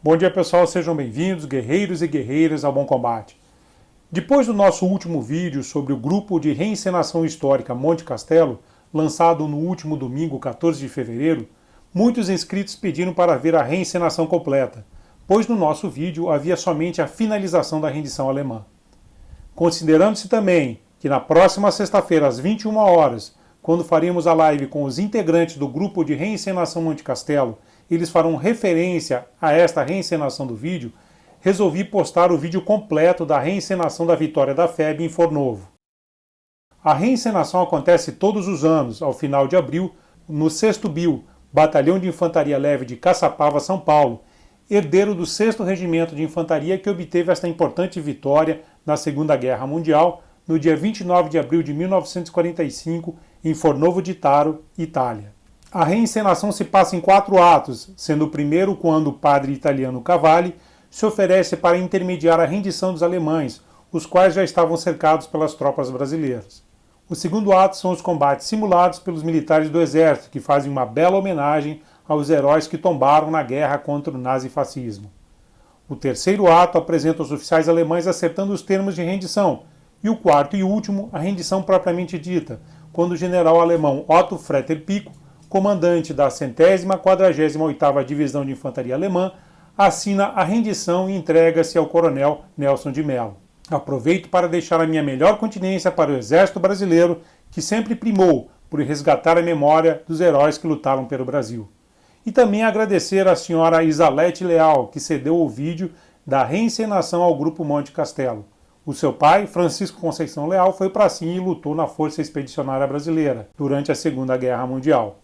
Bom dia, pessoal, sejam bem-vindos, guerreiros e guerreiras, ao Bom Combate. Depois do nosso último vídeo sobre o grupo de reencenação histórica Monte Castelo, lançado no último domingo, 14 de fevereiro, muitos inscritos pediram para ver a reencenação completa, pois no nosso vídeo havia somente a finalização da rendição alemã. Considerando-se também que na próxima sexta-feira, às 21 horas, quando faremos a live com os integrantes do grupo de reencenação Monte Castelo, eles farão referência a esta reencenação do vídeo, resolvi postar o vídeo completo da reencenação da vitória da FEB em Fornovo. A reencenação acontece todos os anos, ao final de abril, no 6º BIL, Batalhão de Infantaria Leve de Caçapava, São Paulo, herdeiro do 6º Regimento de Infantaria que obteve esta importante vitória na Segunda Guerra Mundial, no dia 29 de abril de 1945, em Fornovo di Taro, Itália. A reencenação se passa em 4 atos, sendo o primeiro quando o padre italiano Cavalli se oferece para intermediar a rendição dos alemães, os quais já estavam cercados pelas tropas brasileiras. O segundo ato são os combates simulados pelos militares do exército, que fazem uma bela homenagem aos heróis que tombaram na guerra contra o nazifascismo. O terceiro ato apresenta os oficiais alemães acertando os termos de rendição, e o quarto e último, a rendição propriamente dita, quando o general alemão Otto Fretter-Pico, comandante da 148ª Divisão de Infantaria Alemã, assina a rendição e entrega-se ao coronel Nelson de Mello. Aproveito para deixar a minha melhor continência para o Exército Brasileiro, que sempre primou por resgatar a memória dos heróis que lutaram pelo Brasil. E também agradecer à senhora Isalete Leal, que cedeu o vídeo da reencenação ao Grupo Monte Castelo. O seu pai, Francisco Conceição Leal, foi para cima e lutou na Força Expedicionária Brasileira durante a Segunda Guerra Mundial.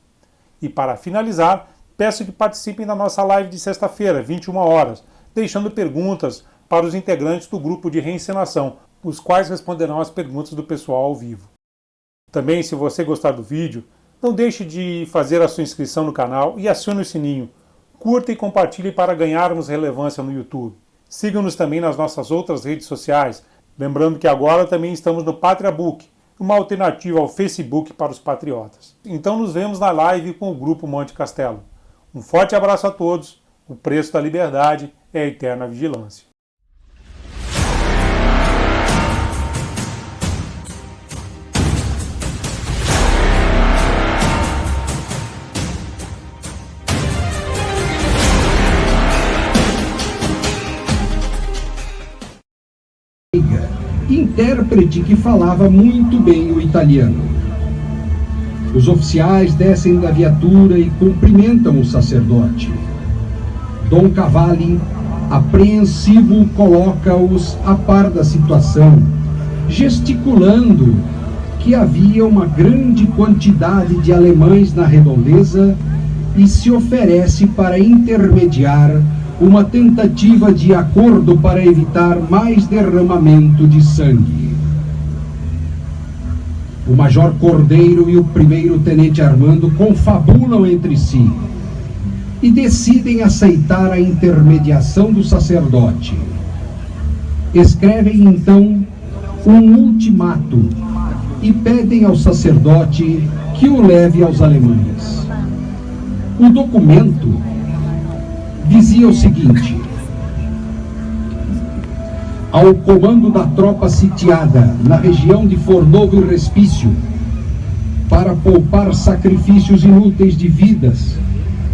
E para finalizar, peço que participem da nossa live de sexta-feira, 21 horas, deixando perguntas para os integrantes do grupo de reencenação, os quais responderão as perguntas do pessoal ao vivo. Também, se você gostar do vídeo, não deixe de fazer a sua inscrição no canal e acione o sininho. Curta e compartilhe para ganharmos relevância no YouTube. Siga-nos também nas nossas outras redes sociais, lembrando que agora também estamos no PatriaBook, uma alternativa ao Facebook para os patriotas. Então nos vemos na live com o Grupo Monte Castelo. Um forte abraço a todos. O preço da liberdade é a eterna vigilância. Intérprete que falava muito bem o italiano. Os oficiais descem da viatura e cumprimentam o sacerdote. Dom Cavalli, apreensivo, coloca-os a par da situação, gesticulando que havia uma grande quantidade de alemães na redondeza e se oferece para intermediar uma tentativa de acordo para evitar mais derramamento de sangue. O Major Cordeiro e o primeiro-tenente Armando confabulam entre si e decidem aceitar a intermediação do sacerdote. Escrevem então um ultimato e pedem ao sacerdote que o leve aos alemães. O documento dizia o seguinte: ao comando da tropa sitiada na região de Fornovo e Respício, para poupar sacrifícios inúteis de vidas,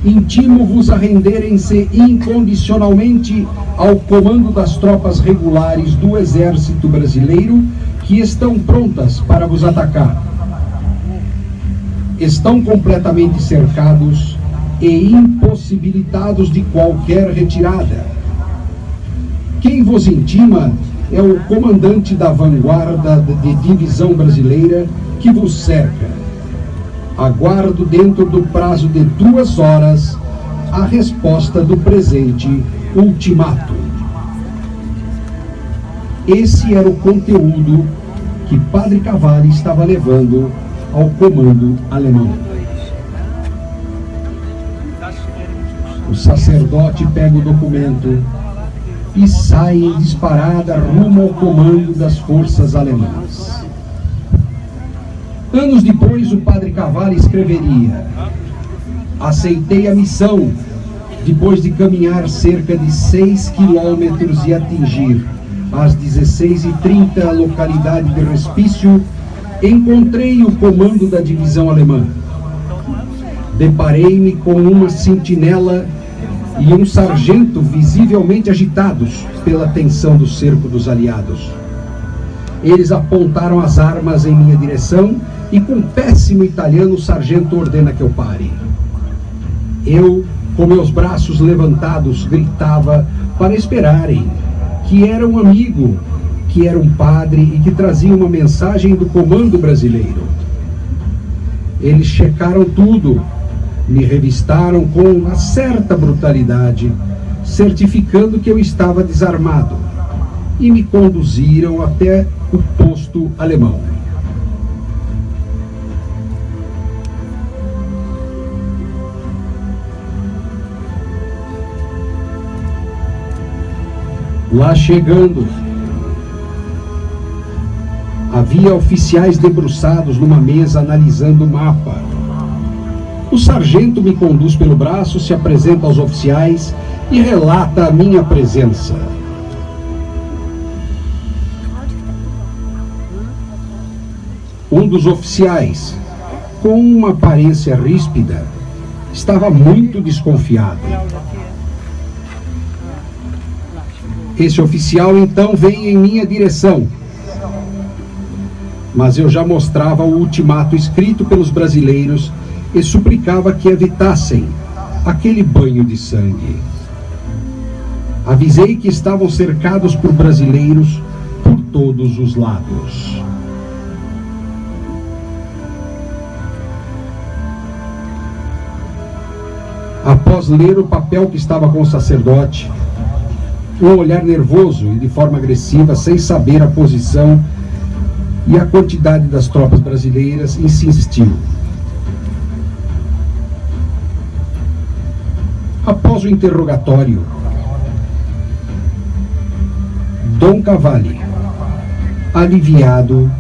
intimo-vos a renderem-se incondicionalmente ao comando das tropas regulares do Exército Brasileiro que estão prontas para vos atacar. Estão completamente cercados e impossibilitados de qualquer retirada. Quem vos intima é o comandante da vanguarda de divisão brasileira que vos cerca. Aguardo dentro do prazo de 2 horas a resposta do presente ultimato. Esse era o conteúdo que Padre Cavalli estava levando ao comando alemão. O sacerdote pega o documento e sai em disparada rumo ao comando das forças alemãs. Anos depois, o Padre Cavalli escreveria: aceitei a missão depois de caminhar cerca de 6 quilômetros e atingir às 16h30 a localidade de Respício, encontrei o comando da divisão alemã. Deparei-me com uma sentinela e um sargento visivelmente agitados pela tensão do cerco dos aliados. Eles apontaram as armas em minha direção e, com péssimo italiano, o sargento ordena que eu pare. Eu, com meus braços levantados, gritava para esperarem, que era um amigo, que era um padre e que trazia uma mensagem do comando brasileiro. Eles checaram tudo, me revistaram com uma certa brutalidade, certificando que eu estava desarmado, e me conduziram até o posto alemão. Lá chegando, havia oficiais debruçados numa mesa analisando o mapa. O sargento me conduz pelo braço, se apresenta aos oficiais e relata a minha presença. Um dos oficiais, com uma aparência ríspida, estava muito desconfiado. Esse oficial então vem em minha direção, mas eu já mostrava o ultimato escrito pelos brasileiros e suplicava que evitassem aquele banho de sangue. Avisei que estavam cercados por brasileiros por todos os lados. Após ler o papel que estava com o sacerdote, um olhar nervoso e de forma agressiva, sem saber a posição e a quantidade das tropas brasileiras, insistiu. Após o interrogatório, Dom Cavalli, aliviado,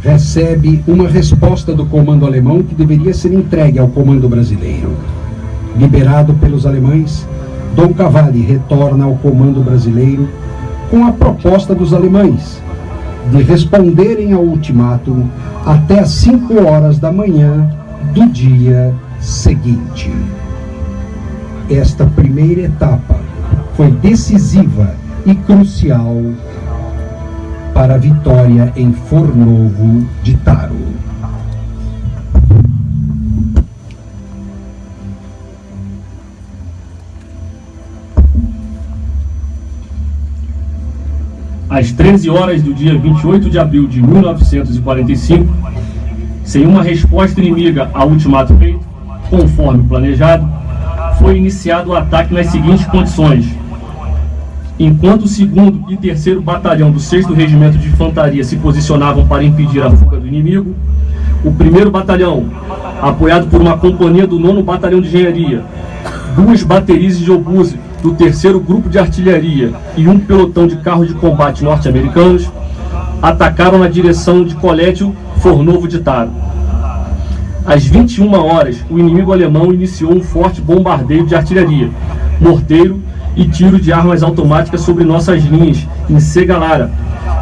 recebe uma resposta do comando alemão que deveria ser entregue ao comando brasileiro. Liberado pelos alemães, Dom Cavalli retorna ao comando brasileiro com a proposta dos alemães de responderem ao ultimátum até às 5 horas da manhã do dia seguinte. Esta primeira etapa foi decisiva e crucial para a vitória em Fornovo de Taro. Às 13 horas do dia 28 de abril de 1945, sem uma resposta inimiga ao ultimato feito, conforme planejado, foi iniciado o ataque nas seguintes condições. Enquanto o 2º e 3º Batalhão do 6º Regimento de Infantaria se posicionavam para impedir a fuga do inimigo, o 1º Batalhão, apoiado por uma companhia do 9º Batalhão de Engenharia, 2 baterias de obuse do 3º Grupo de Artilharia e um pelotão de carros de combate norte-americanos, atacaram na direção de Colétio, Fornovo de Taro. Às 21 horas, o inimigo alemão iniciou um forte bombardeio de artilharia, morteiro e tiro de armas automáticas sobre nossas linhas em Segalara,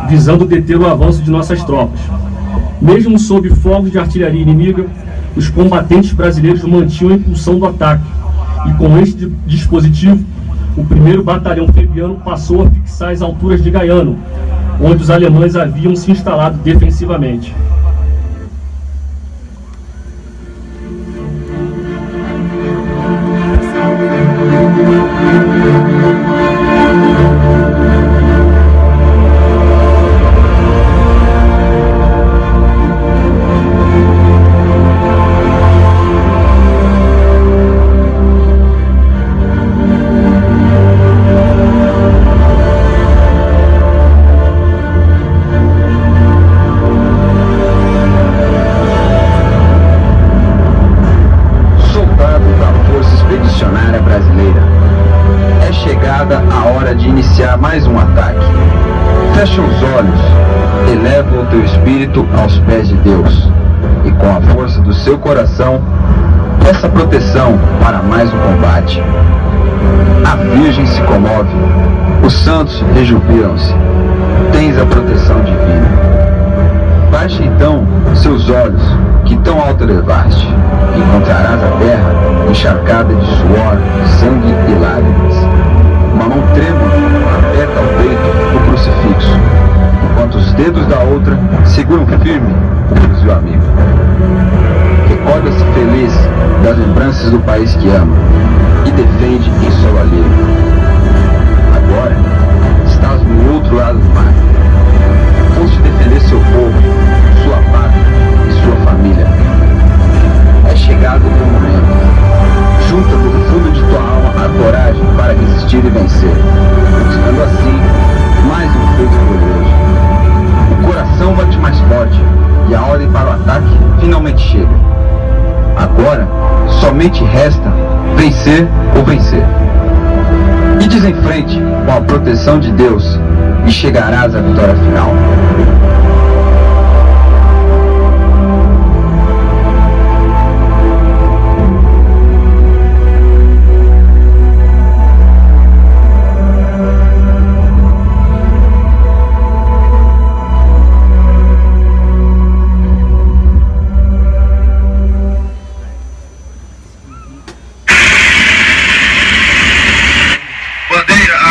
visando deter o avanço de nossas tropas. Mesmo sob fogos de artilharia inimiga, os combatentes brasileiros mantinham a impulsão do ataque, e com este dispositivo, o 1º Batalhão Fabiano passou a fixar as alturas de Gaiano, onde os alemães haviam se instalado defensivamente. Mais um ataque. Fecha os olhos, eleva o teu espírito aos pés de Deus e com a força do seu coração essa proteção para mais um combate. A Virgem se comove, os santos rejubilam-se. Tens a proteção divina. Baixe então seus olhos, que tão alto elevaste. Encontrarás a terra encharcada de suor, sangue e lágrimas. Uma mão trêmula aperta ao peito o crucifixo, enquanto os dedos da outra seguram firme o fuzil amigo. Recorda-se feliz das lembranças do país que ama e defende em solo alheio. Agora estás no outro lado do mar. Foste defender seu povo, sua pátria e sua família. É chegado o teu momento. Junta do fundo de tua alma a coragem para resistir e vencer, buscando assim mais um feito glorioso. O coração bate mais forte e a ordem para o ataque finalmente chega. Agora somente resta vencer ou vencer. Ides em frente com a proteção de Deus e chegarás à vitória final.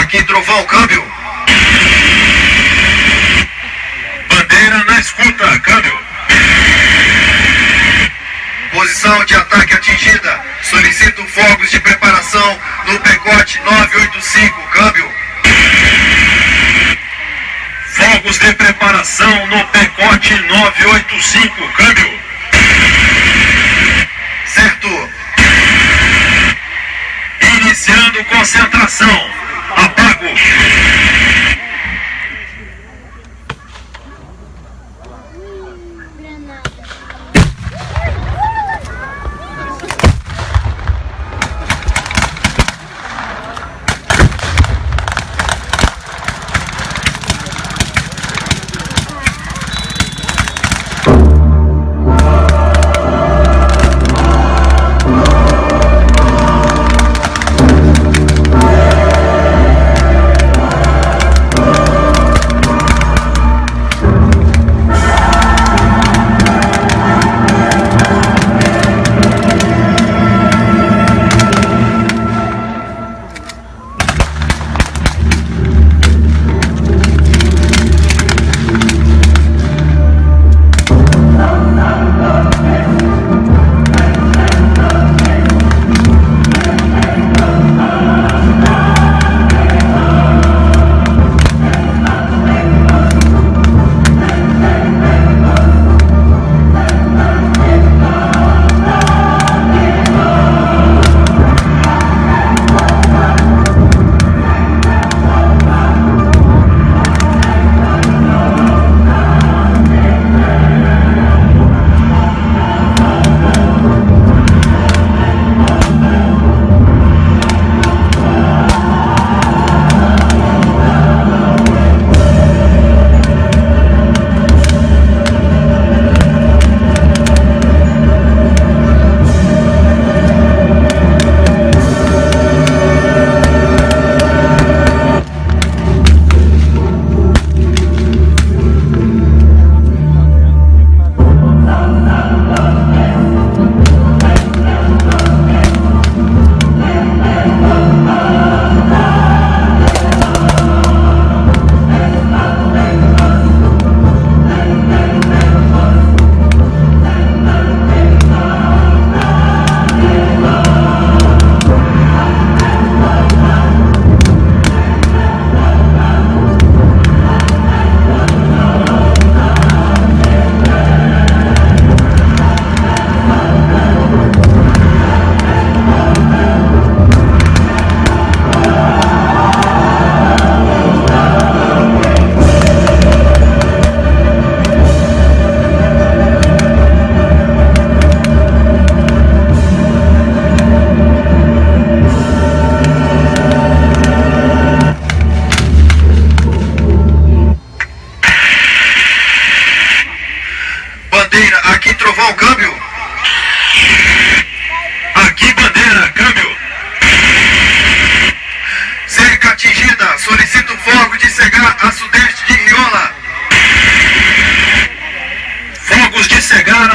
Aqui, trovão, câmbio. Bandeira na escuta, câmbio. Posição de ataque atingida. Solicito fogos de preparação no pecote 985, câmbio. Fogos de preparação no pecote 985, câmbio. Certo. Iniciando concentração. Apago.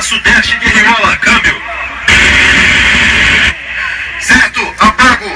sudeste de Riola, câmbio. Certo, apago.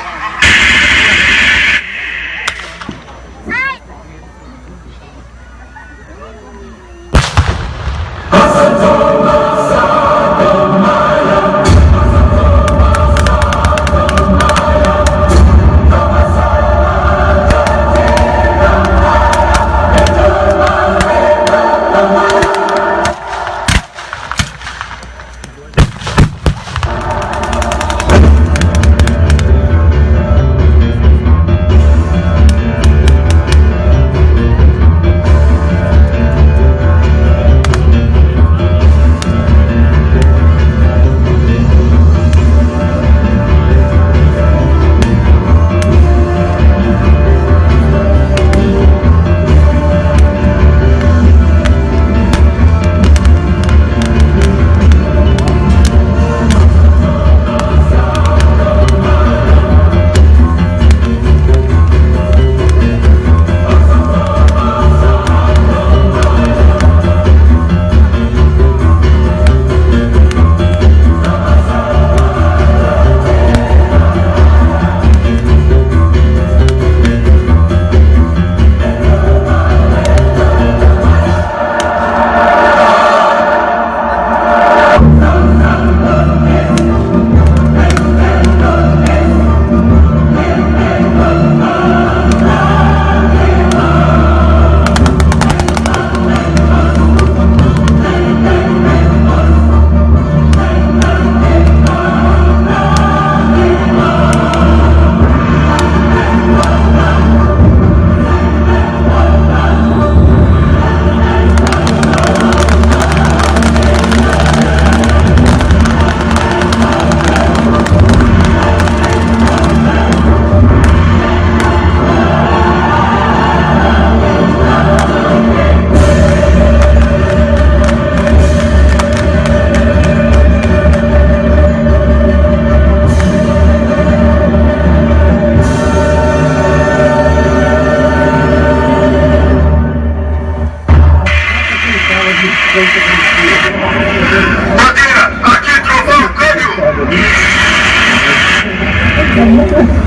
Bandeira, aqui trovão, câmbio.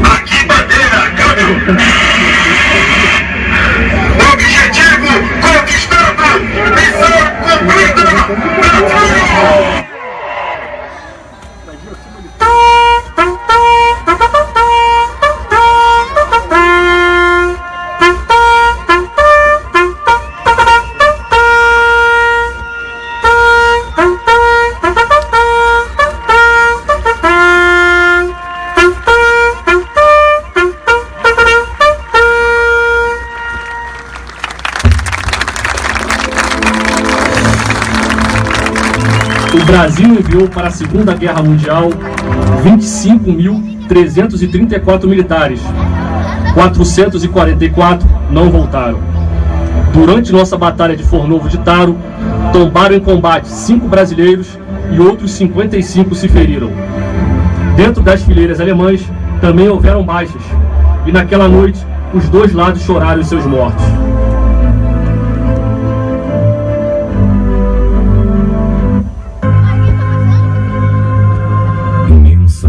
Aqui bandeira, câmbio. Objetivo conquistado. Missão cumprida. Brasil! O Brasil enviou para a Segunda Guerra Mundial 25.334 militares. 444 não voltaram. Durante nossa batalha de Fornovo de Taro, tombaram em combate 5 brasileiros e outros 55 se feriram. Dentro das fileiras alemãs também houveram baixas, e naquela noite os dois lados choraram os seus mortos.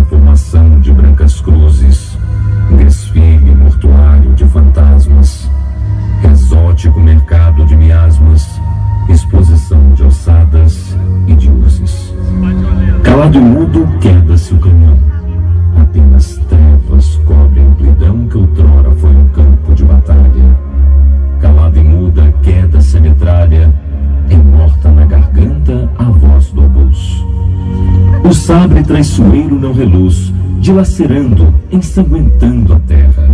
Formação de brancas cruzes, desfile mortuário de fantasmas, exótico mercado de miasmas, exposição de ossadas e de urzes. Calado e mudo, queda-se o canhão. Apenas trevas cobrem a amplidão que outrora foi um campo de batalha. Calada e muda, queda-se a metralha, morta na garganta a voz do obus. O sabre traiçoeiro não reluz, dilacerando, ensanguentando a terra.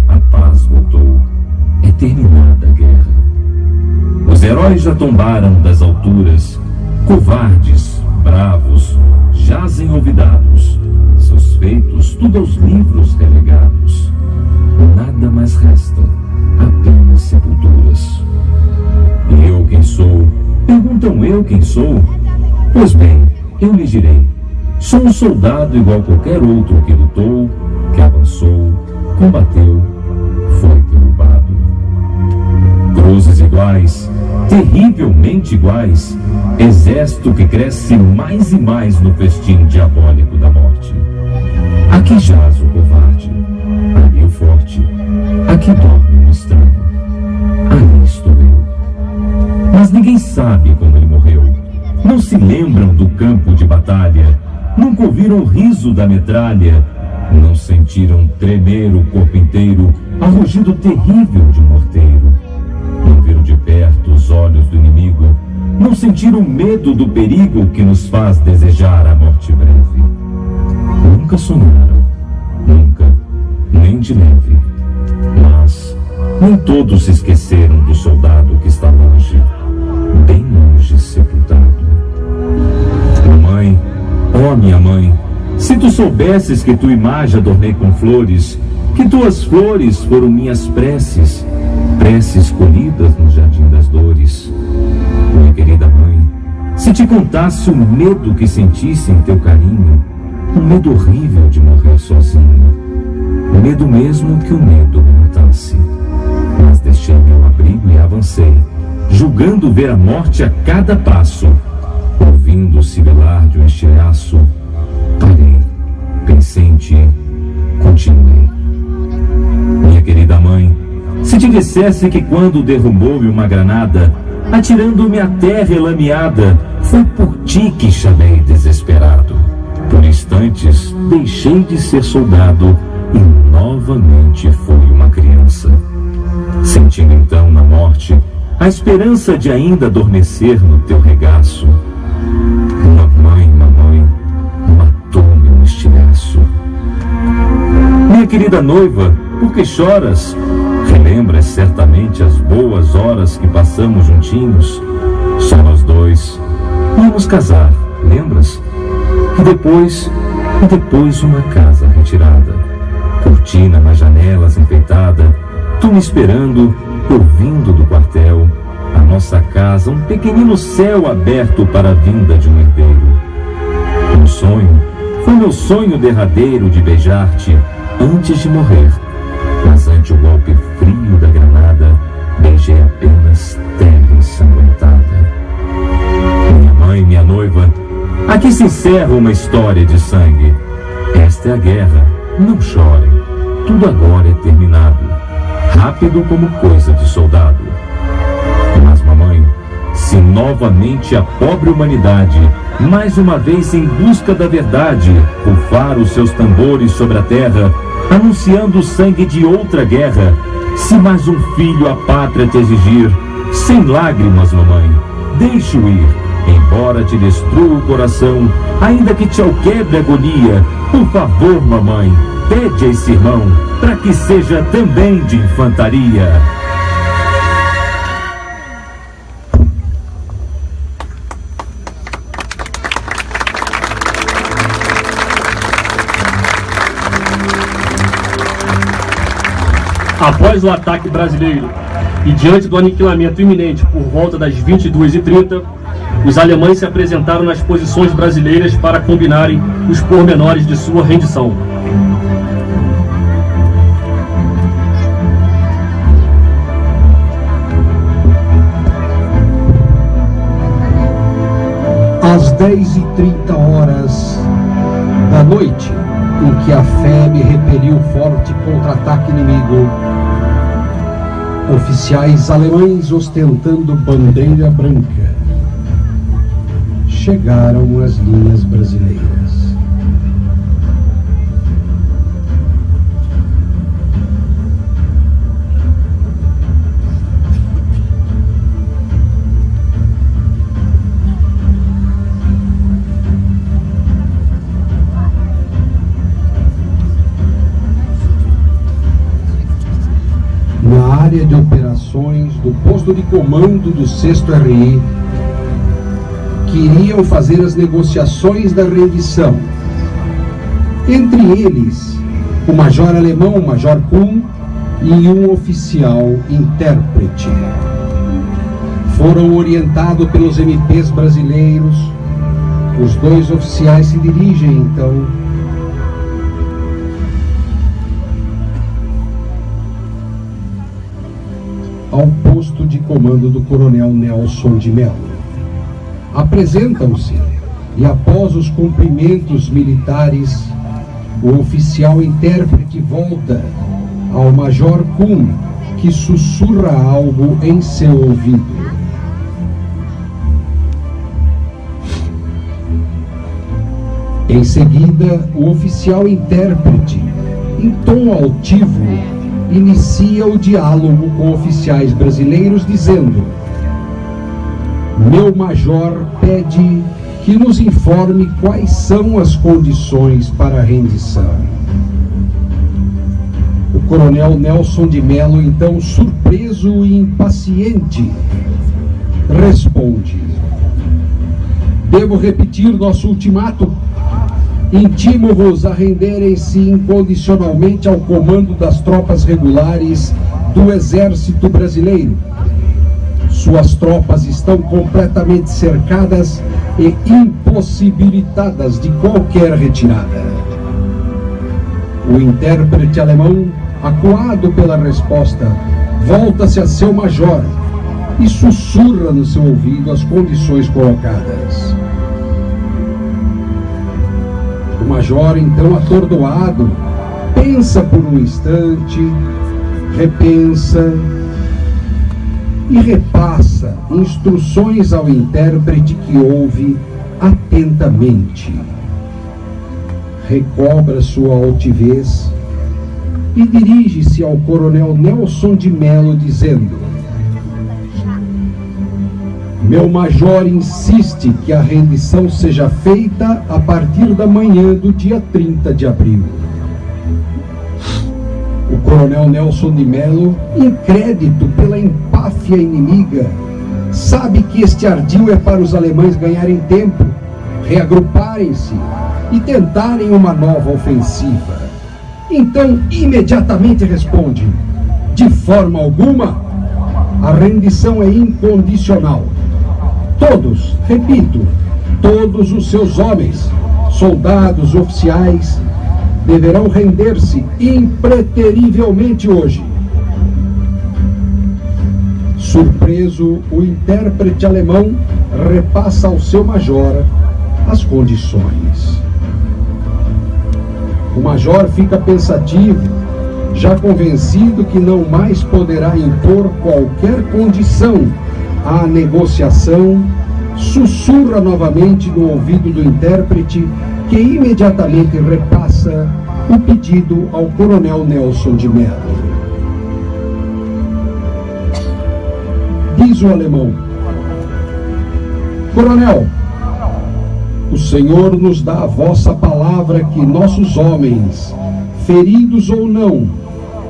A paz voltou, é terminada a guerra. Os heróis já tombaram das alturas, covardes, bravos, jazem olvidados, seus feitos tudo aos livros relegados. Nada mais resta, apenas sepulturas. E eu quem sou? Perguntam eu quem sou? Pois bem, eu lhes direi, sou um soldado igual qualquer outro que lutou, que avançou, combateu, foi derrubado. Cruzes iguais, terrivelmente iguais, exército que cresce mais e mais no festim diabólico da morte. Aqui jaz o covarde, ali o forte, aqui dorme o estranho, ali estou eu. Mas ninguém sabe como ele morreu, não se lembram do campo de batalha, nunca ouviram o riso da metralha, não sentiram tremer o corpo inteiro ao rugido terrível de um morteiro, não viram de perto os olhos do inimigo, não sentiram medo do perigo que nos faz desejar a morte breve. Nunca sonharam, nunca, nem de leve, mas nem todos se esqueceram do soldado que está longe, bem longe sepultado. Mamãe, ó minha mãe, se tu soubesses que tua imagem adornei com flores, que tuas flores foram minhas preces, preces colhidas no jardim das dores. Minha querida mãe, se te contasse o medo que sentisse em teu carinho, um medo horrível de morrer sozinho, medo mesmo que o medo me matasse. Mas deixei meu abrigo e avancei, julgando ver a morte a cada passo. Ouvindo o sibilar de um estilhaço, parei, pensei em ti, continuei. Minha querida mãe, se te dissesse que quando derrubou-me uma granada, atirando-me à terra elameada, foi por ti que chamei desesperado. Por instantes deixei de ser soldado e novamente fui uma criança. Sentindo então na morte a esperança de ainda adormecer no teu regaço. Mamãe, matou-me um estilhaço. Minha querida noiva, por que choras? Relembras certamente as boas horas que passamos juntinhos. Só nós dois. Íamos casar, lembras? E depois uma casa retirada. Cortina nas janelas enfeitada. Tu me esperando, ouvindo do quartel. A nossa casa, um pequenino céu aberto para a vinda de um herdeiro. Um sonho, foi meu sonho derradeiro de beijar-te antes de morrer. Mas ante o golpe frio da granada, beijei apenas terra ensanguentada. Minha mãe, minha noiva, aqui se encerra uma história de sangue. Esta é a guerra, não chorem, tudo agora é terminado, rápido como coisa de soldado. Mas mamãe, se novamente a pobre humanidade, mais uma vez em busca da verdade, rufar os seus tambores sobre a terra, anunciando o sangue de outra guerra, se mais um filho a pátria te exigir, sem lágrimas, mamãe, deixa-o ir, embora te destrua o coração, ainda que te alquebre a agonia, por favor, mamãe, pede a esse irmão, para que seja também de infantaria. Após o ataque brasileiro e diante do aniquilamento iminente por volta das 22h30, os alemães se apresentaram nas posições brasileiras para combinarem os pormenores de sua rendição. Às 10h30 da noite, em que a FEB repeliu forte contra-ataque inimigo, oficiais alemães ostentando bandeira branca chegaram às linhas brasileiras. Na área de operações do posto de comando do 6º RI, que iriam fazer as negociações da rendição. Entre eles, o major alemão, o major Kuhn, e um oficial intérprete. Foram orientados pelos MPs brasileiros. Os dois oficiais se dirigem, então, ao posto de comando do coronel Nelson de Mello. apresentam-se e, após os cumprimentos militares, o oficial intérprete volta ao Major Kun, que sussurra algo em seu ouvido. Em seguida, o oficial intérprete, em tom altivo, inicia o diálogo com oficiais brasileiros, dizendo: meu major pede que nos informe quais são as condições para a rendição. O coronel Nelson de Mello, então surpreso e impaciente, responde: devo repetir nosso ultimato? Intimo-vos a renderem-se incondicionalmente ao comando das tropas regulares do Exército Brasileiro. Suas tropas estão completamente cercadas e impossibilitadas de qualquer retirada. O intérprete alemão, acuado pela resposta, volta-se a seu major e sussurra no seu ouvido as condições colocadas. O major, então atordoado, pensa por um instante, repensa e repassa instruções ao intérprete, que ouve atentamente. Recobra sua altivez e dirige-se ao coronel Nelson de Mello, dizendo: meu major insiste que a rendição seja feita a partir da manhã do dia 30 de abril. O coronel Nelson de Mello, incrédito pela empáfia inimiga, sabe que este ardil é para os alemães ganharem tempo, reagruparem-se e tentarem uma nova ofensiva. Então, imediatamente responde: de forma alguma, a rendição é incondicional. Todos, repito, todos os seus homens, soldados, oficiais, deverão render-se impreterivelmente hoje. Surpreso, o intérprete alemão repassa ao seu major as condições. O major fica pensativo, já convencido que não mais poderá impor qualquer condição à negociação, sussurra novamente no ouvido do intérprete, que imediatamente repassa o pedido ao coronel Nelson de Mello. Diz o alemão: coronel, o senhor nos dá a vossa palavra que nossos homens, feridos ou não,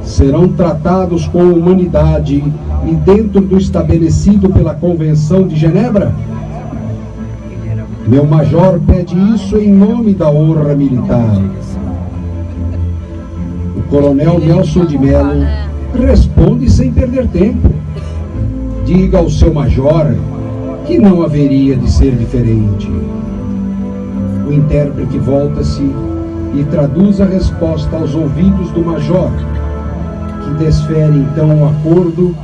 serão tratados com humanidade e dentro do estabelecido pela Convenção de Genebra? Meu major pede isso em nome da honra militar. O coronel Nelson de Mello responde sem perder tempo: diga ao seu major que não haveria de ser diferente. O intérprete volta-se e traduz a resposta aos ouvidos do major, que desfere então um acordo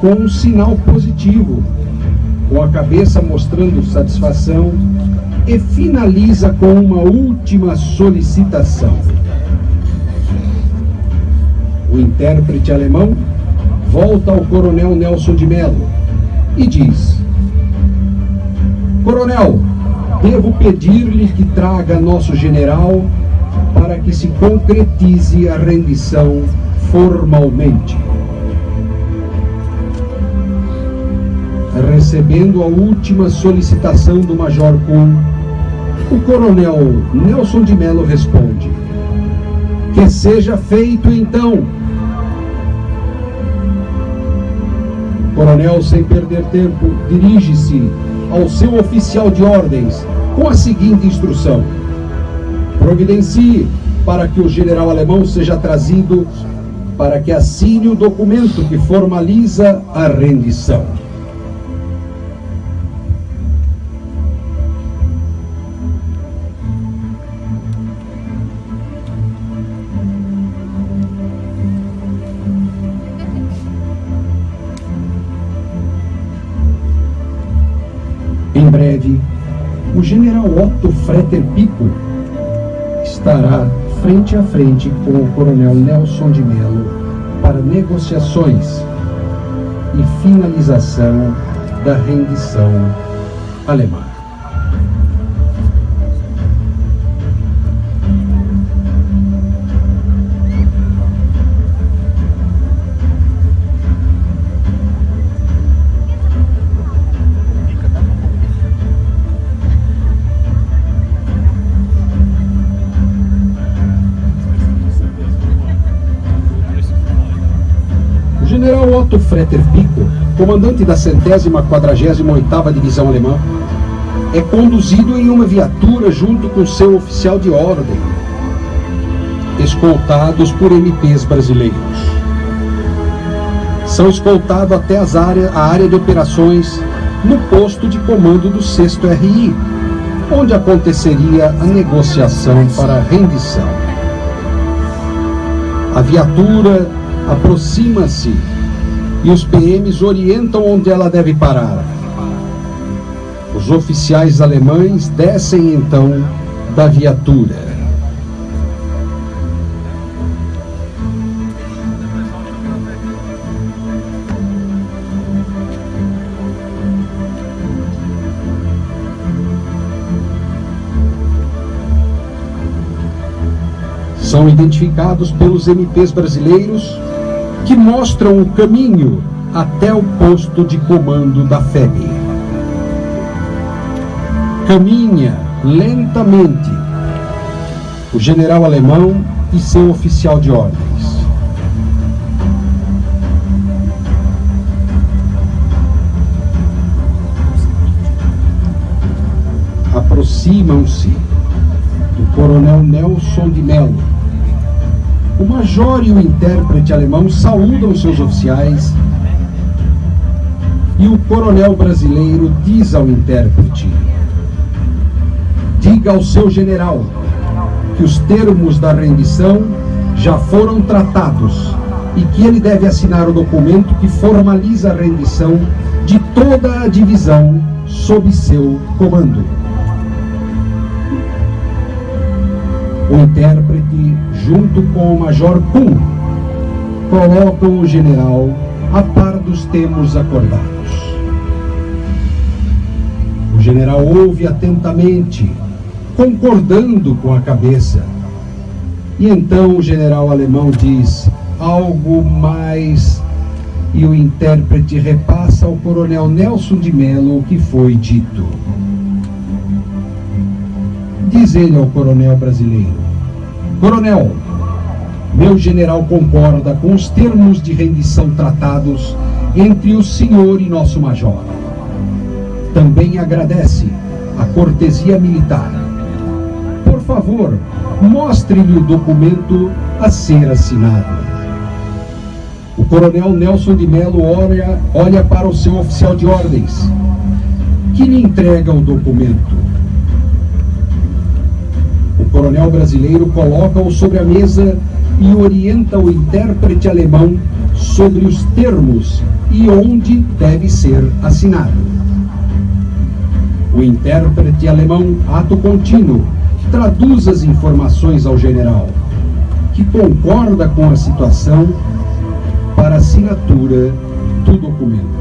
com um sinal positivo, com a cabeça mostrando satisfação, e finaliza com uma última solicitação. O intérprete alemão volta ao coronel Nelson de Mello e diz: coronel, devo pedir-lhe que traga nosso general para que se concretize a rendição formalmente. Recebendo a última solicitação do Major Kun, o coronel Nelson de Mello responde: que seja feito então. O coronel, sem perder tempo, dirige-se ao seu oficial de ordens com a seguinte instrução: providencie para que o general alemão seja trazido para que assine o documento que formaliza a rendição. Em breve, o general Otto Fretter Pico estará frente a frente com o coronel Nelson de Mello para negociações e finalização da rendição alemã. O general Otto Fretter Pico, comandante da 148ª Divisão Alemã, é conduzido em uma viatura junto com seu oficial de ordem, escoltados por MPs brasileiros. São escoltados até a área de operações no posto de comando do 6º RI, onde aconteceria a negociação para a rendição. A viatura aproxima-se e os PMs orientam onde ela deve parar. Os oficiais alemães descem então da viatura. São identificados pelos MPs brasileiros, que mostram o caminho até o posto de comando da FEB. Caminha lentamente o general alemão e seu oficial de ordens. Aproximam-se do coronel Nelson de Mello. O major e o intérprete alemão saúdam seus oficiais e o coronel brasileiro diz ao intérprete: diga ao seu general que os termos da rendição já foram tratados e que ele deve assinar o documento que formaliza a rendição de toda a divisão sob seu comando. O intérprete, junto com o major Kuhn, colocam o general a par dos termos acordados. O general ouve atentamente, concordando com a cabeça. E então o general alemão diz algo mais e o intérprete repassa ao coronel Nelson de Mello o que foi dito. Diz ele ao coronel brasileiro: coronel, meu general concorda com os termos de rendição tratados entre o senhor e nosso major. Também agradece a cortesia militar. Por favor, mostre-lhe o documento a ser assinado. O coronel Nelson de Mello olha para o seu oficial de ordens, que lhe entrega o documento. O coronel brasileiro coloca-o sobre a mesa e orienta o intérprete alemão sobre os termos e onde deve ser assinado. O intérprete alemão, ato contínuo, traduz as informações ao general, que concorda com a situação para assinatura do documento.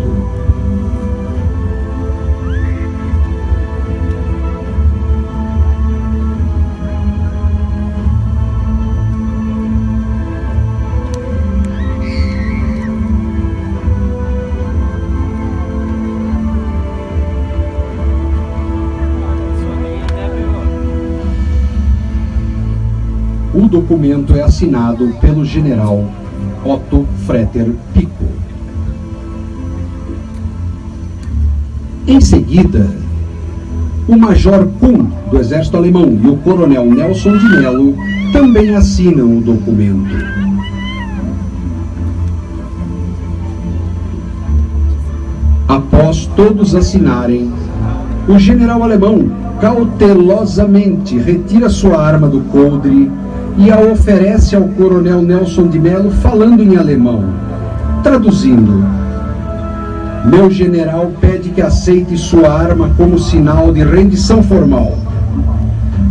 O documento é assinado pelo general Otto Fretter Pico. Em seguida, o major Kuhn, do exército alemão, e o coronel Nelson de Mello também assinam o documento. Após todos assinarem, o general alemão cautelosamente retira sua arma do coldre e a oferece ao coronel Nelson de Mello falando em alemão, traduzindo: meu general pede que aceite sua arma como sinal de rendição formal.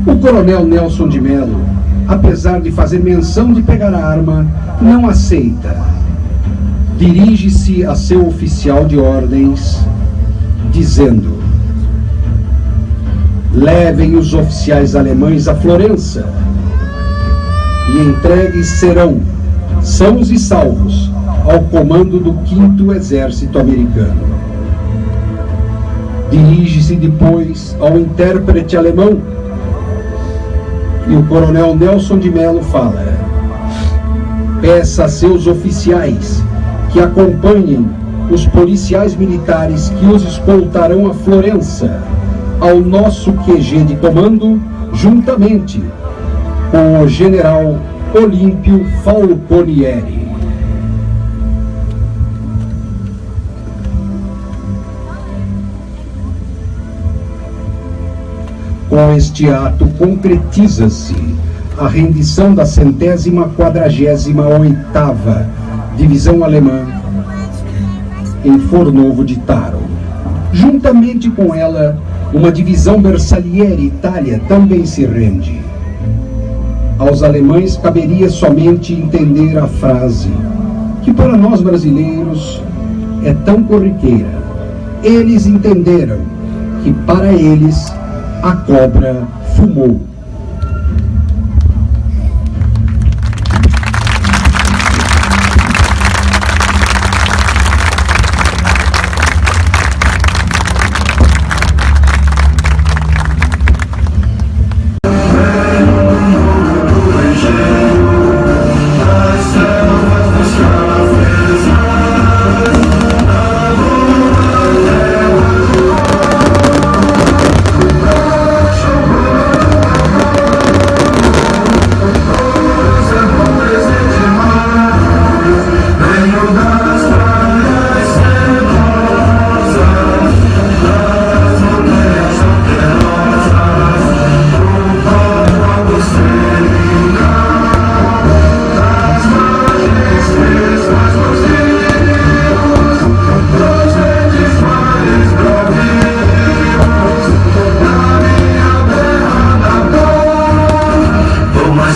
O coronel Nelson de Mello, apesar de fazer menção de pegar a arma, não aceita. Dirige-se a seu oficial de ordens, dizendo: levem os oficiais alemães a Florença e entregues serão, sãos e salvos, ao comando do 5º Exército Americano. Dirige-se depois ao intérprete alemão e o coronel Nelson de Mello fala: peça a seus oficiais que acompanhem os policiais militares que os escoltarão a Florença, ao nosso QG de comando, juntamente com o general Olímpio Falconieri. Com este ato concretiza-se a rendição da 148ª Divisão Alemã em Fornovo di Taro. Juntamente com ela, uma divisão Bersaglieri Itália também se rende. Aos alemães caberia somente entender a frase, que para nós brasileiros é tão corriqueira. Eles entenderam que para eles a cobra fumou.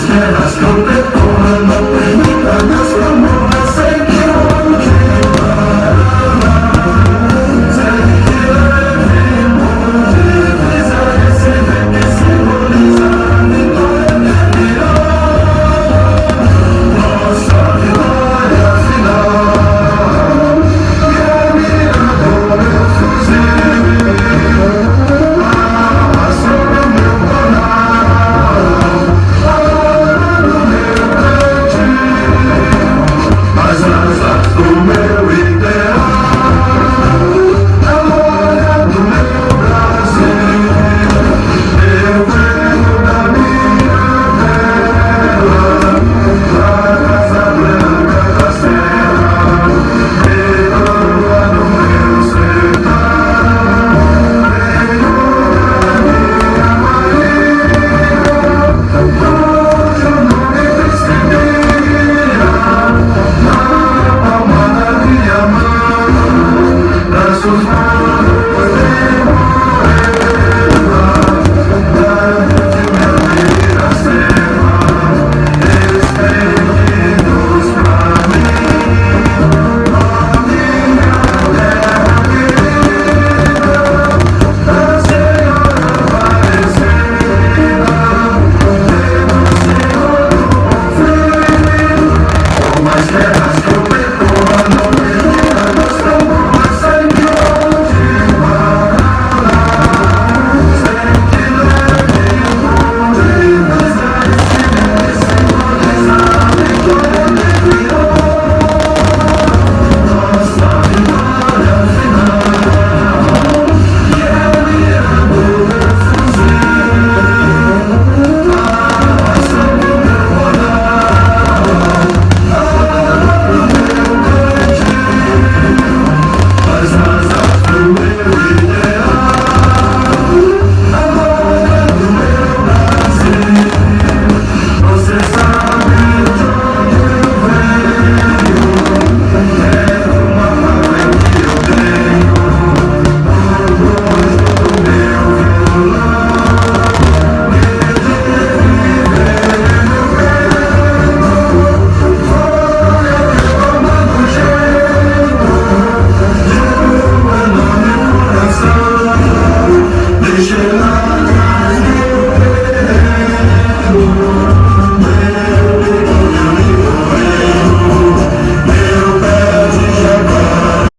Terras, campeonas, no permita Deus,